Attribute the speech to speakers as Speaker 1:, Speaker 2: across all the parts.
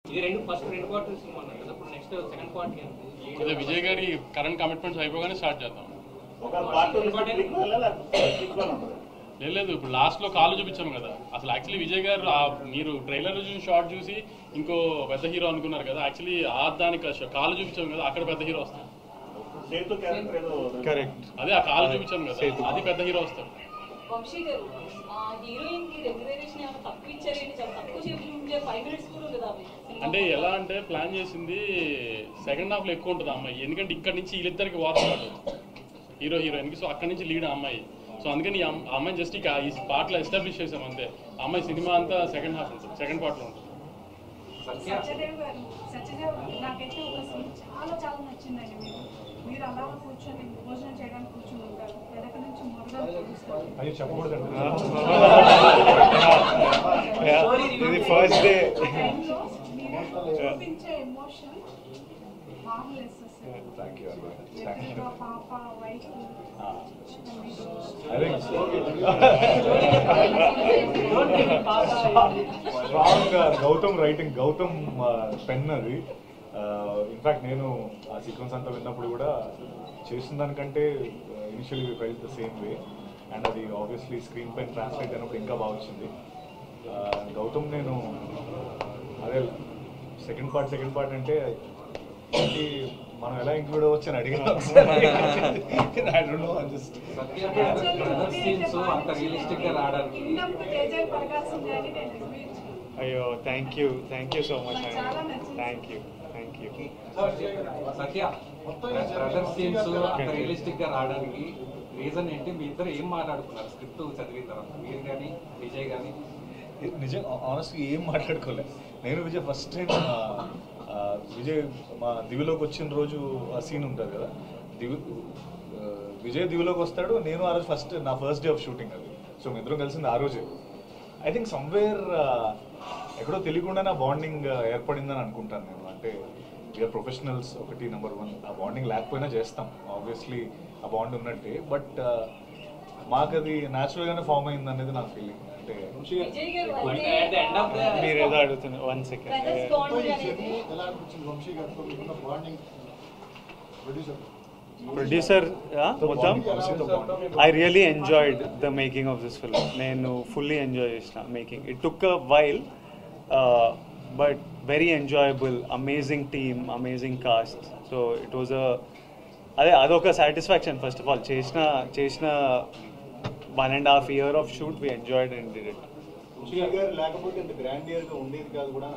Speaker 1: ఇది రెండు part cinema అన్నారు కదా, ఇప్పుడు నెక్స్ట్ సెకండ్ పార్ట్
Speaker 2: అదే విజయ్ గారి కరెంట్ కమిట్మెంట్స్ అయిపోగానే స్టార్ట్ చేద్దాం. లేదు ఇప్పుడు లాస్ట్ లో కాళ్ళు చూపించాం కదా. అసలు యాక్చువల్లీ విజయ్ గారు మీరు ట్రైలర్ చూసి షార్ట్ చూసి ఇంకో పెద్ద హీరో అనుకున్నారు కదా. యాక్చువల్లీ దానికి కాళ్ళు చూపించాం కదా, అక్కడ పెద్ద హీరో వస్తాడు. అదే ఆ కాళ్ళు చూపించాం కదా, అది పెద్ద హీరో వస్తాడు.
Speaker 3: వంశీ గారు హీరోయిన్ కి రెగ్యులరేషన్ ఏమైనా తక్కువ ఇచ్చారేంటి? చాలా తక్కువ చూపించే 5 minutes కూడా కదా.
Speaker 2: అంటే ఎలా అంటే ప్లాన్ చేసింది సెకండ్ హాఫ్ లో ఎక్కువ ఉంటుంది అమ్మాయి. ఎందుకంటే ఇక్కడ నుంచి వీళ్ళిద్దరికి వాడుతున్నాడు హీరో హీరోయిన్ కి. సో అక్కడ నుంచి లీడ్ అమ్మాయి. సో అందుకని ఆ అమ్మాయిని జస్ట్ ఇక ఈ పార్ట్ లో ఎస్టాబ్లిష్ చేసాం అంతే. అమ్మాయి సినిమా అంతా సెకండ్ హాఫ్ ఉంటుంది, సెకండ్ పార్ట్ లో ఉంటుంది.
Speaker 4: సత్యదేవ్ గారు, నాకైతే ఒక సీన్ చాలా నచ్చిందండి. మీరు అలా కూర్చొని భోజనం చేయడానికి కూర్చొని ఉంటారు, వెనక నుంచి మొదలు
Speaker 5: అది చెప్పకూడదండి. ఇది ఫస్ట్ డే
Speaker 4: చూపించే ఎమోషన్ మార్వెలస్.
Speaker 5: Thank you.
Speaker 4: పాప wife
Speaker 5: strong Gautam writing, Gautam pen అది. ఇన్ఫ్యాక్ట్ నేను ఆ సీక్వెన్స్ అంతా విన్నప్పుడు కూడా చేసిన దానికంటే initially felt the same way. And అది ఆబ్వియస్లీ స్క్రీన్ పైన ట్రాన్స్లేట్ అయినప్పుడు ఇంకా బాగా వచ్చింది. గౌతమ్ నేను అదే సెకండ్ పార్ట్ అంటే మనం ఎలా ఇంక్లూడ్ అవ్వచ్చు అని అడిగాను. అయ్యో thank you so much. Thank you.
Speaker 1: Satya brother scenes అంత రియలిస్టిక్ గా రావడానికి రీజన్ ఏంటి? మీ ఇద్దరు ఏం మాట్లాడుకున్నారు స్క్రిప్ట్ చదివిన తర్వాత? మీరు కానీ విజయ్ కానీ?
Speaker 5: నిజం ఆనెస్ట్గా ఏం మాట్లాడుకోలేదు. నేను విజయ్ ఫస్ట్ టైం విజయ్ మా దివిలోకి వచ్చిన రోజు ఆ సీన్ ఉంటుంది కదా, విజయ్ దివిలోకి వస్తాడు, నేను ఆ రోజు నా ఫస్ట్ డే ఆఫ్ షూటింగ్ అది. సో మీ ఇద్దరం కలిసింది ఆ రోజే. ఐ థింక్ సమ్వేర్ ఎక్కడో తెలియకుండా నా బాండింగ్ ఏర్పడిందని అనుకుంటాను నేను. అంటే వీఆర్ ప్రొఫెషనల్స్ ఒకటి, నెంబర్ 1. ఆ బాండింగ్ లేకపోయినా చేస్తాం ఆబ్వియస్లీ, ఆ బాండ్ ఉన్నట్టే. బట్ మాకు అది న్యాచురల్గానే ఫామ్ అయింది అనేది నా ఫీలింగ్. అంటే
Speaker 6: మీరు ఏదో అడుగుతున్నారు. 1 second. Producer, I really enjoyed the making of this film. నేను fully enjoy చేసిన making. It took a while, but very enjoyable. Amazing team, amazing cast. So it was అదొక satisfaction. First of all, చేసిన 1.5 year of shoot, we enjoyed and did it.
Speaker 5: లేకపోతే ఇంత grandeur గా ఉండేది కాదు కూడా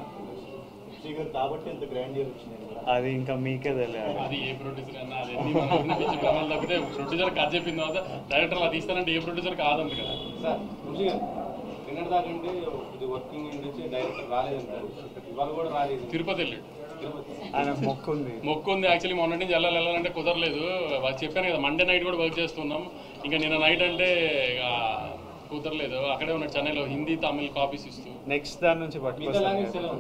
Speaker 5: కాబట్టి ఇంత గ్రాండియర్ వచ్చింది.
Speaker 6: అది ఇంకా మీకే తెలియాలి.
Speaker 2: అది ఏ ప్రొడ్యూసర్ అన్నా అది తప్పితే ప్రొడ్యూసర్ కథ చెప్పిన తర్వాత డైరెక్టర్ అలా తీస్తానంటే ఏ ప్రొడ్యూసర్ కాదంట కదా.
Speaker 1: సార్ నిన్నటి దాకంటే ఇది వర్కింగ్ నుంచి డైరెక్టర్ రాలేదంటారు, ఇవాళ కూడా రాలేదు.
Speaker 2: తిరుపతి వెళ్ళాడు.
Speaker 6: ఆయన మొక్కు ఉంది.
Speaker 2: యాక్చువల్లీ మొన్నటి నుంచి వెళ్ళాలంటే కుదరలేదు. చెప్పాను కదా, మండే నైట్ కూడా వర్క్ చేస్తున్నాం. ఇంకా నిన్న నైట్ అంటే కుదరలేదు. అక్కడే ఉన్నాడు చెన్నైలో, హిందీ తమిళ్ కాపీస్ ఇస్తూ.
Speaker 6: నెక్స్ట్ దాని నుంచి పట్టుకొస్తాను.